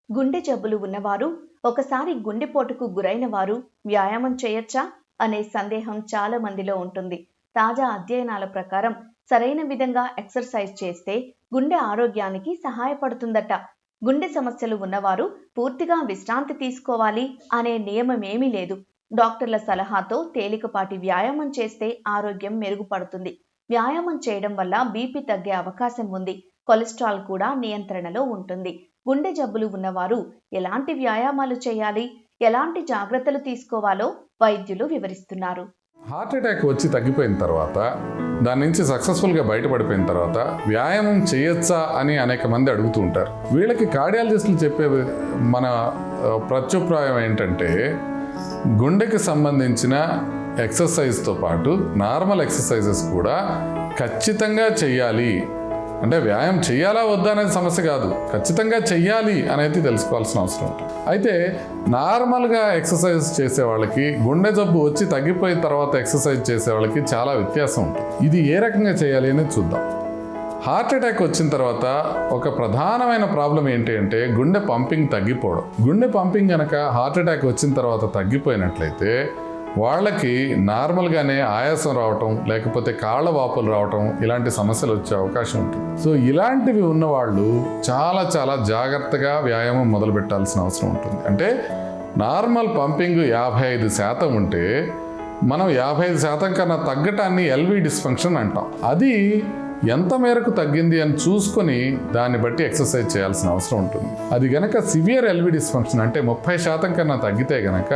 గుండె జబ్బులు ఉన్నవారు, ఒకసారి గుండెపోటుకు గురైన వారు వ్యాయామం చేయొచ్చా అనే సందేహం చాలా మందిలో ఉంటుంది. తాజా అధ్యయనాల ప్రకారం సరైన విధంగా ఎక్సర్సైజ్ చేస్తే గుండె ఆరోగ్యానికి సహాయపడుతుందట. గుండె సమస్యలు ఉన్నవారు పూర్తిగా విశ్రాంతి తీసుకోవాలి అనే నియమమేమీ లేదు. డాక్టర్ల సలహాతో తేలికపాటి వ్యాయామం చేస్తే ఆరోగ్యం మెరుగుపడుతుంది. వ్యాయామం చేయడం వల్ల బీపీ తగ్గే అవకాశం ఉంది. కొలెస్ట్రాల్ కూడా నియంత్రణలో ఉంటుంది. గుండె జబ్బులు ఉన్నవారు ఎలాంటి వ్యాయామాలు చేయాలి, ఎలాంటి జాగ్రత్తలు తీసుకోవాలో వైద్యులు వివరిస్తున్నారు. హార్ట్ అటాక్ వచ్చి తగ్గిపోయిన తర్వాత, దాని నుంచి సక్సెస్ఫుల్గా బయటపడిపోయిన తర్వాత వ్యాయామం చేయొచ్చా అని అనేక మంది అడుగుతూ ఉంటారు. వీళ్ళకి కార్డియాలజిస్టులు చెప్పే మన ప్రత్యుప్రాయం ఏంటంటే, గుండెకి సంబంధించిన ఎక్సర్సైజ్తో పాటు నార్మల్ ఎక్సర్సైజెస్ కూడా ఖచ్చితంగా చెయ్యాలి. అంటే వ్యాయామం చెయ్యాలా వద్దా అనేది సమస్య కాదు, ఖచ్చితంగా చెయ్యాలి అనేది తెలుసుకోవాల్సిన అవసరం ఉంటుంది. అయితే నార్మల్గా ఎక్సర్సైజ్ చేసే వాళ్ళకి, గుండె జబ్బు వచ్చి తగ్గిపోయిన తర్వాత ఎక్సర్సైజ్ చేసే వాళ్ళకి చాలా వ్యత్యాసం ఉంటుంది. ఇది ఏ రకంగా చేయాలి అనేది చూద్దాం. హార్ట్ అటాక్ వచ్చిన తర్వాత ఒక ప్రధానమైన ప్రాబ్లం ఏంటి అంటే గుండె పంపింగ్ తగ్గిపోవడం. గుండె పంపింగ్ కనుక హార్ట్ అటాక్ వచ్చిన తర్వాత తగ్గిపోయినట్లయితే వాళ్ళకి నార్మల్గానే ఆయాసం రావటం, లేకపోతే కాళ్ళ వాపులు రావటం, ఇలాంటి సమస్యలు వచ్చే అవకాశం ఉంటుంది. సో ఇలాంటివి ఉన్నవాళ్ళు చాలా చాలా జాగ్రత్తగా వ్యాయామం మొదలు పెట్టాల్సిన అవసరం ఉంటుంది. అంటే నార్మల్ పంపింగ్ 55% ఉంటే మనం 55% కన్నా తగ్గటాన్ని ఎల్వి డిస్ఫంక్షన్ అంటాం. అది ఎంత మేరకు తగ్గింది అని చూసుకొని దాన్ని బట్టి ఎక్సర్సైజ్ చేయాల్సిన అవసరం ఉంటుంది. అది గనక సివియర్ ఎల్వి డిస్ఫంక్షన్ అంటే 30% కన్నా తగ్గితే గనక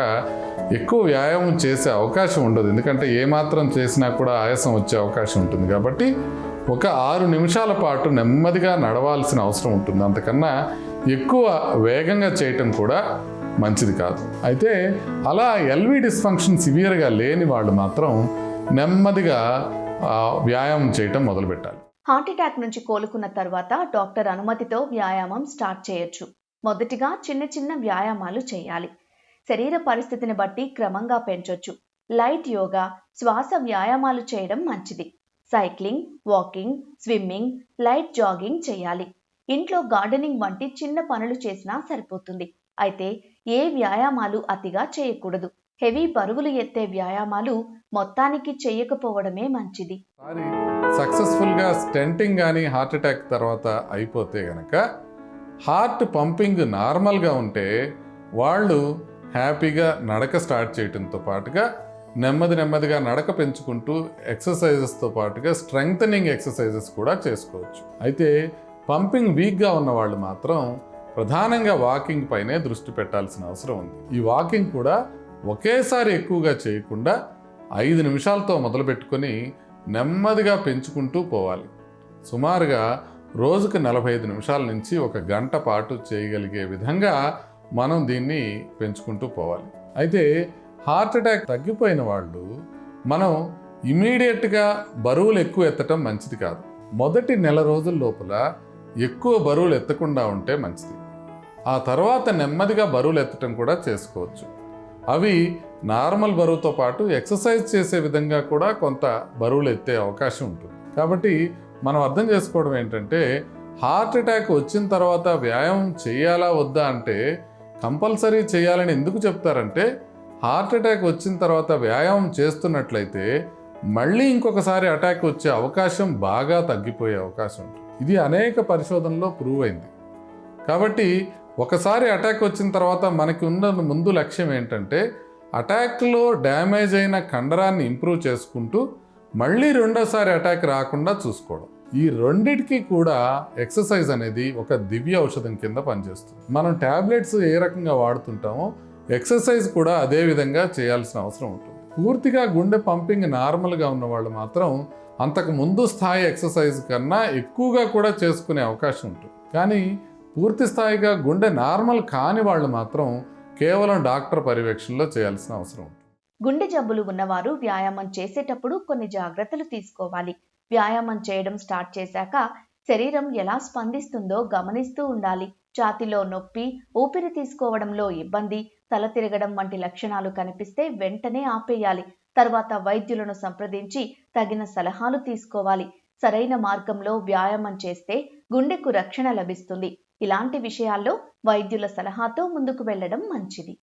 ఎక్కువ వ్యాయామం చేసే అవకాశం ఉండదు. ఎందుకంటే ఏమాత్రం చేసినా కూడా ఆయాసం వచ్చే అవకాశం ఉంటుంది. కాబట్టి ఒక 6 నిమిషాల పాటు నెమ్మదిగా నడవాల్సిన అవసరం ఉంటుంది. అంతకన్నా ఎక్కువ వేగంగా చేయటం కూడా మంచిది కాదు. అయితే అలా ఎల్వి డిస్ఫంక్షన్ సివియర్గా లేని వాళ్ళు మాత్రం నెమ్మదిగా వ్యాయామం చేయటం మొదలుపెట్టాలి. హార్ట్ అటాక్ నుంచి కోలుకున్న తర్వాత డాక్టర్ అనుమతితో వ్యాయామం స్టార్ట్ చేయొచ్చు. మొదటిగా చిన్న చిన్న వ్యాయామాలు చేయాలి. శరీర పరిస్థితిని బట్టి క్రమంగా పెంచొచ్చు. లైట్ యోగా, శ్వాస వ్యాయామాలు చేయడం మంచిది. Cycling, walking, swimming, light jogging చేయాలి. ఇంట్లో గార్డెనింగ్ వంటి చిన్న పనులు చేసినా సరిపోతుంది. అయితే ఏ వ్యాయామాలు అతిగా చేయకూడదు. హెవీ బరువులు ఎత్తే వ్యాయామాలు మొత్తానికి చేయకపోవడమే మంచిది. సక్సెస్ఫుల్గా స్టెంటింగ్ కానీ హార్ట్ అటాక్ తర్వాత అయిపోతే గనక హార్ట్ పంపింగ్ నార్మల్గా ఉంటే వాళ్ళు హ్యాపీగా నడక స్టార్ట్ చేయడంతో పాటుగా నెమ్మదిగా నడక పెంచుకుంటూ ఎక్సర్సైజెస్తో పాటుగా స్ట్రెంగ్తనింగ్ ఎక్సర్సైజెస్ కూడా చేసుకోవచ్చు. అయితే పంపింగ్ వీక్గా ఉన్న వాళ్ళు మాత్రం ప్రధానంగా వాకింగ్ పైనే దృష్టి పెట్టాల్సిన అవసరం ఉంది. ఈ వాకింగ్ కూడా ఒకేసారి ఎక్కువగా చేయకుండా 5 నిమిషాలతో మొదలుపెట్టుకొని నెమ్మదిగా పెంచుకుంటూ పోవాలి. సుమారుగా రోజుకు 45 నిమిషాల నుంచి 1 గంట పాటు చేయగలిగే విధంగా మనం దీన్ని పెంచుకుంటూ పోవాలి. అయితే హార్ట్ అటాక్ తగ్గిపోయిన వాళ్ళు మనం ఇమీడియట్గా బరువులు ఎక్కువ ఎత్తటం మంచిది కాదు. మొదటి నెల రోజుల లోపల ఎక్కువ బరువులు ఎత్తకుండా ఉంటే మంచిది. ఆ తర్వాత నెమ్మదిగా బరువులు ఎత్తటం కూడా చేసుకోవచ్చు. అవి నార్మల్ బరువుతో పాటు ఎక్సర్సైజ్ చేసే విధంగా కూడా కొంత బరువులు ఎత్తే అవకాశం ఉంటుంది. కాబట్టి మనం అర్థం చేసుకోవడం ఏంటంటే, హార్ట్ అటాక్ వచ్చిన తర్వాత వ్యాయామం చేయాలా వద్దా అంటే కంపల్సరీ చేయాలని ఎందుకు చెప్తారంటే, హార్ట్ అటాక్ వచ్చిన తర్వాత వ్యాయామం చేస్తున్నట్లయితే మళ్ళీ ఇంకొకసారి అటాక్ వచ్చే అవకాశం బాగా తగ్గిపోయే అవకాశం ఉంటుంది. ఇది అనేక పరిశోధనలో ప్రూవ్ అయింది. కాబట్టి ఒకసారి అటాక్ వచ్చిన తర్వాత మనకి ఉన్న ముందు లక్ష్యం ఏంటంటే, అటాక్లో డ్యామేజ్ అయిన కండరాన్ని ఇంప్రూవ్ చేసుకుంటూ మళ్ళీ రెండోసారి అటాక్ రాకుండా చూసుకోవడం. ఈ రెండిటికి కూడా ఎక్సర్సైజ్ అనేది ఒక దివ్య ఔషధం కింద పనిచేస్తుంది. మనం ట్యాబ్లెట్స్ ఏ రకంగా వాడుతుంటామో ఎక్సర్సైజ్ కూడా అదే విధంగా చేయాల్సిన అవసరం ఉంటుంది. పూర్తిగా గుండె పంపింగ్ నార్మల్గా ఉన్న వాళ్ళు మాత్రం అంతకు ముందు స్థాయి ఎక్సర్సైజ్ కన్నా ఎక్కువగా కూడా చేసుకునే అవకాశం ఉంటుంది. కానీ పూర్తి స్థాయిగా గుండె నార్మల్ కాని వాళ్ళు మాత్రం కేవలం డాక్టర్ పర్యవేక్షణలో చేయాల్సిన అవసరం ఉంటుంది. గుండె జబ్బులు ఉన్నవారు వ్యాయామం చేసేటప్పుడు కొన్ని జాగ్రత్తలు తీసుకోవాలి. వ్యాయామం చేయడం స్టార్ట్ చేశాక శరీరం ఎలా స్పందిస్తుందో గమనిస్తూ ఉండాలి. ఛాతీలో నొప్పి, ఊపిరి తీసుకోవడంలో ఇబ్బంది, తల తిరగడం వంటి లక్షణాలు కనిపిస్తే వెంటనే ఆపేయాలి. తర్వాత వైద్యులను సంప్రదించి తగిన సలహాలు తీసుకోవాలి. సరైన మార్గంలో వ్యాయామం చేస్తే గుండెకు రక్షణ లభిస్తుంది. ఇలాంటి విషయాల్లో వైద్యుల సలహాతో ముందుకు వెళ్ళడం మంచిది.